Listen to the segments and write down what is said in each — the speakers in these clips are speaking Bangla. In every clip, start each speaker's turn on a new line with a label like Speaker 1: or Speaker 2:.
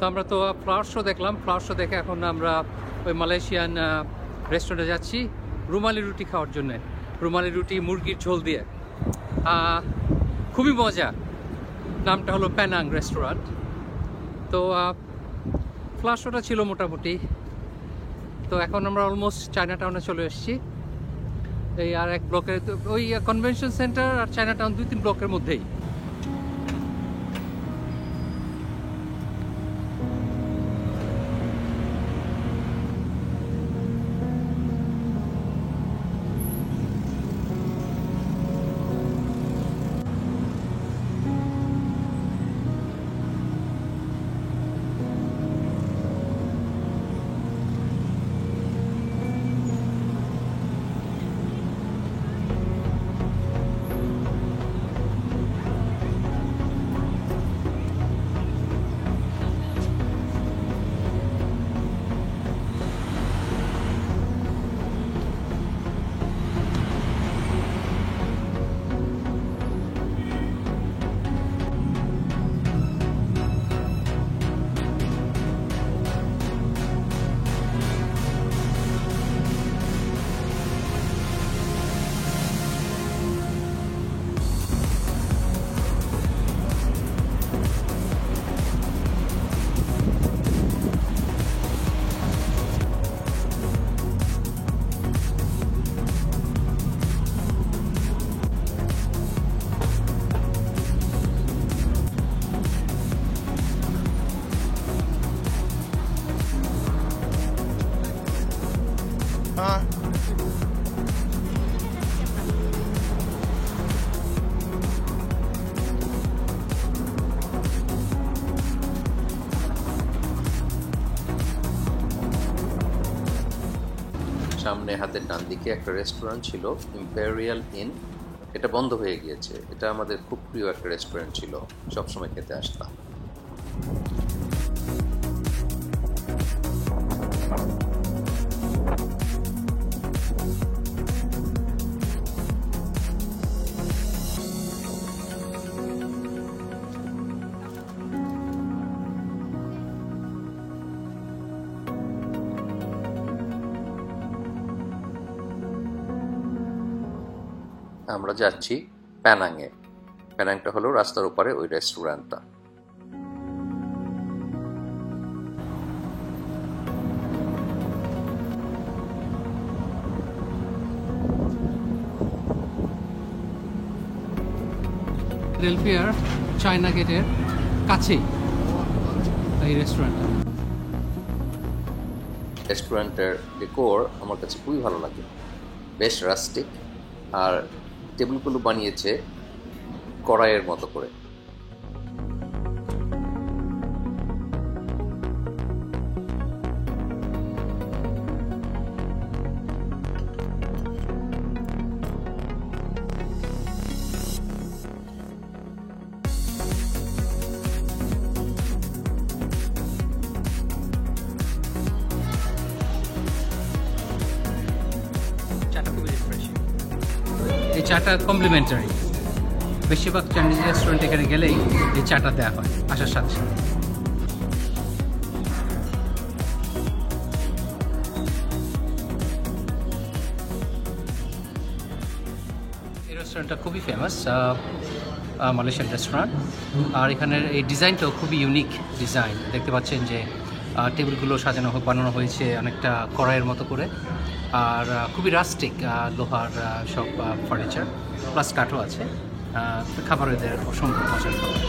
Speaker 1: আমরা তো ফ্লাওয়ার শো দেখলাম, ফ্লাওয়ার শো দেখে এখন আমরা ওই মালয়েশিয়ান রেস্টুরেন্টে যাচ্ছি রুমালি রুটি খাওয়ার জন্যে। রুমালি রুটি মুরগির ঝোল দিয়ে, খুবই মজা। নামটা হলো প্যানাং রেস্টুরেন্ট। তো ফ্লাওয়ার শোটা ছিল মোটামুটি। তো এখন আমরা অলমোস্ট চায়নাটাউনে চলে এসেছি। এই আর এক ব্লকের, ওই কনভেনশন সেন্টার আর চায়নাটাউন 2-3 ব্লকের মধ্যেই।
Speaker 2: সামনে হাতের ডান দিকে একটা রেস্টুরেন্ট ছিল, ইম্পেরিয়াল ইন। এটা বন্ধ হয়ে গিয়েছে। এটা আমাদের খুব প্রিয় একটা রেস্টুরেন্ট ছিল, সবসময় খেতে আসতাম। আমরা যাচ্ছি প্যানাংয়ে। প্যানাংটা হলো রাস্তার ওপারে ওই রেস্টুরেন্টটা।
Speaker 1: ফিলাডেলফিয়ার চায়না গেটের কাছেই এই রেস্টুরেন্টটা।
Speaker 2: রেস্টুরেন্টের ডেকোর আমার কাছে খুবই ভালো লাগে, বেশ রাস্টিক। আর টেবিলগুলো বানিয়েছে কড়াইয়ের মতো করে।
Speaker 1: এই চাটা কমপ্লিমেন্টারি। বেশিরভাগ চাইনিজ রেস্টুরেন্ট এখানে গেলেই এই চাটা দেওয়া হয় আসার সাথে সাথে। এই রেস্টুরেন্টটা খুবই ফেমাস, মালয়েশিয়ান রেস্টুরেন্ট। আর এখানের এই ডিজাইনটাও খুবই ইউনিক ডিজাইন। দেখতে পাচ্ছেন যে টেবিলগুলো বানানো হয়েছে অনেকটা কড়াইয়ের মতো করে। আর খুবই রাস্টিক, লোহার সব ফার্নিচার, প্লাস কাঠও আছে। খাবার এদের অসম্ভব মজার খাবার।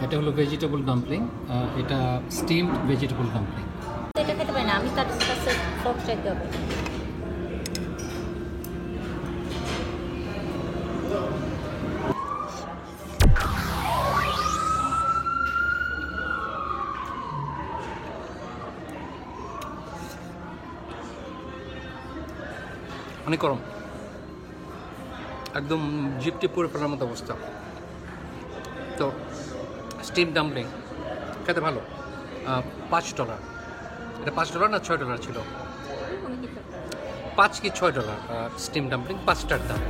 Speaker 1: এটা হলো ভেজিটেবল ডাম্পলিং, এটা স্টিমড ভেজিটেবল ডাম্পলিং।
Speaker 3: এটা খেতে পারি না আমি, তার কাছে ফক চাইতে হবে।
Speaker 1: অনেক গরম, একদম জিপটি পুরো ফেলার মতো অবস্থা। তো স্টিম ডাম্পলিং খেতে ভালো। $5, এটা $5 না $6 ছিল, $5 কি $6 স্টিম ডাম্পলিং, 5টার দাম।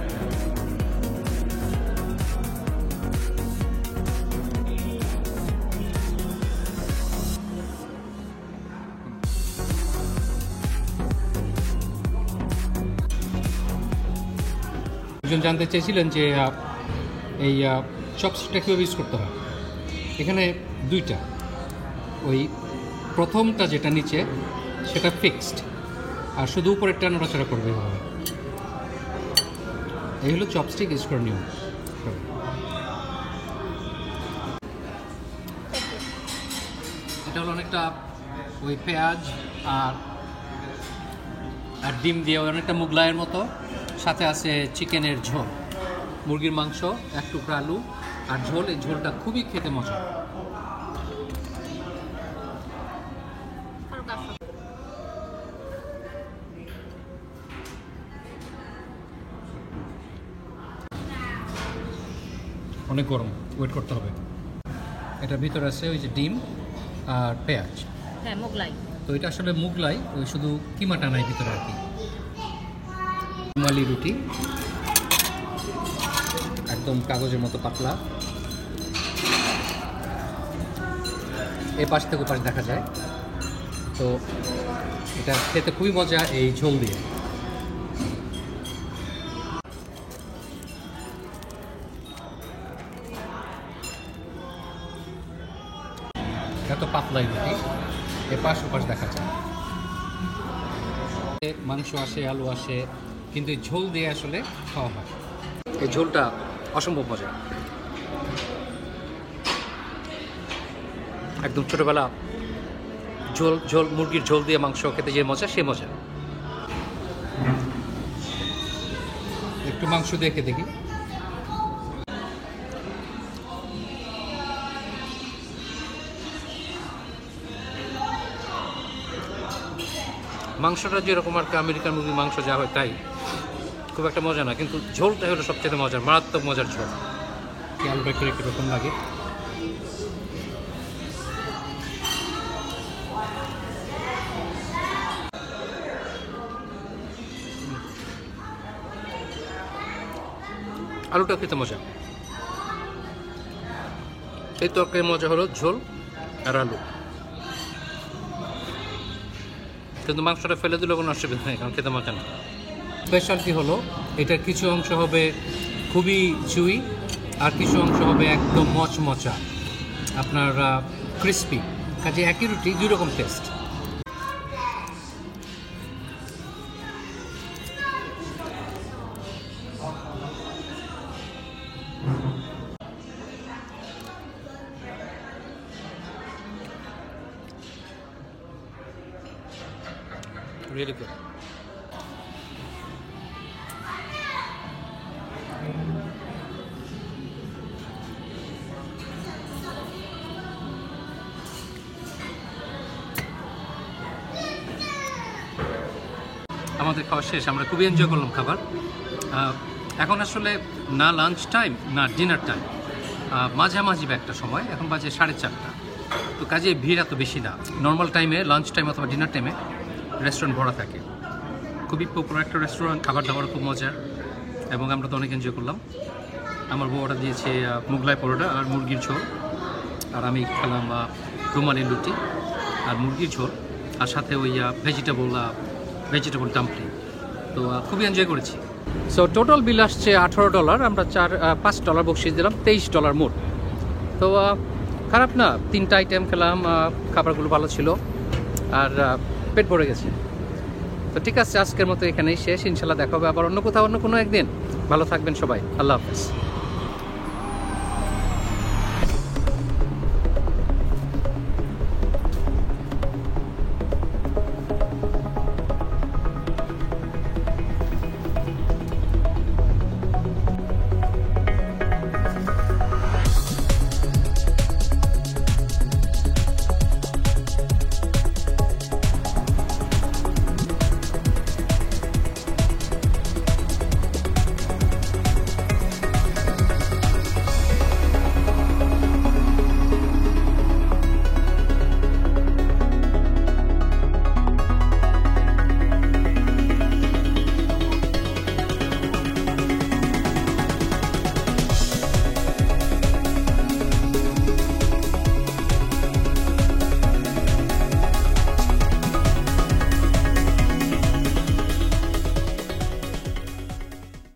Speaker 1: একজন জানতে চেয়েছিলেন যে এই চপস্টিকটা কীভাবে ইউজ করতে হয়। এখানে দুইটা, ওই প্রথমটা যেটা নিচে সেটা ফিক্সড, আর শুধু উপরেরটা নড়াচড়া করবে এভাবে। এই হলো চপস্টিক ইউজ করার নিয়ম। এটা হলো অনেকটা ওই পেঁয়াজ আর ডিম দিয়ে অনেকটা মুগলাইয়ের মতো, সাথে আছে চিকেনের ঝোল, মুরগির মাংস, এক টুকরা আলু আর ঝোল। এই ঝোলটা খুবই খেতে মজা। অনেক গরম, ওয়েট করতে হবে। এটার ভিতরে আছে ওই যে ডিম আর পেঁয়াজ।
Speaker 3: হ্যাঁ, মোগলাই।
Speaker 1: তো এটা আসলে মুগলাই, ওই শুধু কিমাটা নাই ভিতরে আর কি। রুমালি রুটি, একদম কাগজের মতো পাতলা, এ পাশ থেকে ওপাশ দেখা যায়। তো এটা খেতে খুবই মজা এই ঝোল দিয়ে। এত পাতলাই রুটি, এ পাশ ওপাশ দেখা যায়। মাংস আসে, আলু আসে, কিন্তু এই ঝোল দিয়ে আসলে খাওয়া হয়। এই ঝোলটা অসম্ভব মজা। একদম ছোটোবেলা ঝোল মুরগির ঝোল দিয়ে মাংস খেতে যে মজা, সে মজা। একটু মাংস দেখে দেখি। মাংসটা যেরকম আর কি আমেরিকান মুরগির মাংস যা হয় তাই, খুব একটা মজা না, কিন্তু ঝোলটা হলো সবচেয়ে মজার, মারাত্মক মজার ঝোল। আলুটা একটু একরকম লাগে। আলুটা খেতে মজা। এই তরকারির মজা হলো ঝোল আর আলু, কিন্তু মাংসটা ফেলে দিলেও কোনো অসুবিধা নেই, কারণ খেতে মজা না। স্পেশালিটি হলো এটার কিছু অংশ হবে খুবই চুই, আর কিছু অংশ হবে একদম মচমচা, আপনার ক্রিস্পি। কাজে একই রুটি দুই রকম টেস্ট। Really good. আমাদের খাওয়া শেষ, আমরা খুবই এনজয় করলাম খাবার। এখন আসলে না লাঞ্চ টাইম না ডিনার টাইম, মাঝামাঝি একটা সময়, এখন বাজে 4:30। তো কাজে ভিড় এত বেশি না। নর্মাল টাইমে লাঞ্চ টাইম অথবা ডিনার টাইমে রেস্টুরেন্ট ভরা থাকে। খুবই পপুলার একটা রেস্টুরেন্ট, খাবার দাবার খুব মজার, এবং আমরা তো অনেক এনজয় করলাম। আমার বউ অর্ডার দিয়েছে মুগলাই পরোটা আর মুরগির ঝোল, আর আমি খেলাম রুমালি রুটি আর মুরগির ঝোল, আর সাথে ওই ভেজিটেবল ডাম্পলিং। তো খুবই এনজয় করেছি। সো টোটাল বিল আসছে $18। আমরা $5 বকশিস দিলাম, $23 মোট। তো খারাপ না, 3টা আইটেম খেলাম, খাবারগুলো ভালো ছিল, আর পেট ভরে গেছে। তো ঠিক আছে, আজকের মতো এখানেই শেষ। ইনশাল্লাহ দেখা হবে আবার অন্য কোথাও অন্য কোনো একদিন। ভালো থাকবেন সবাই, আল্লাহ হাফেজ।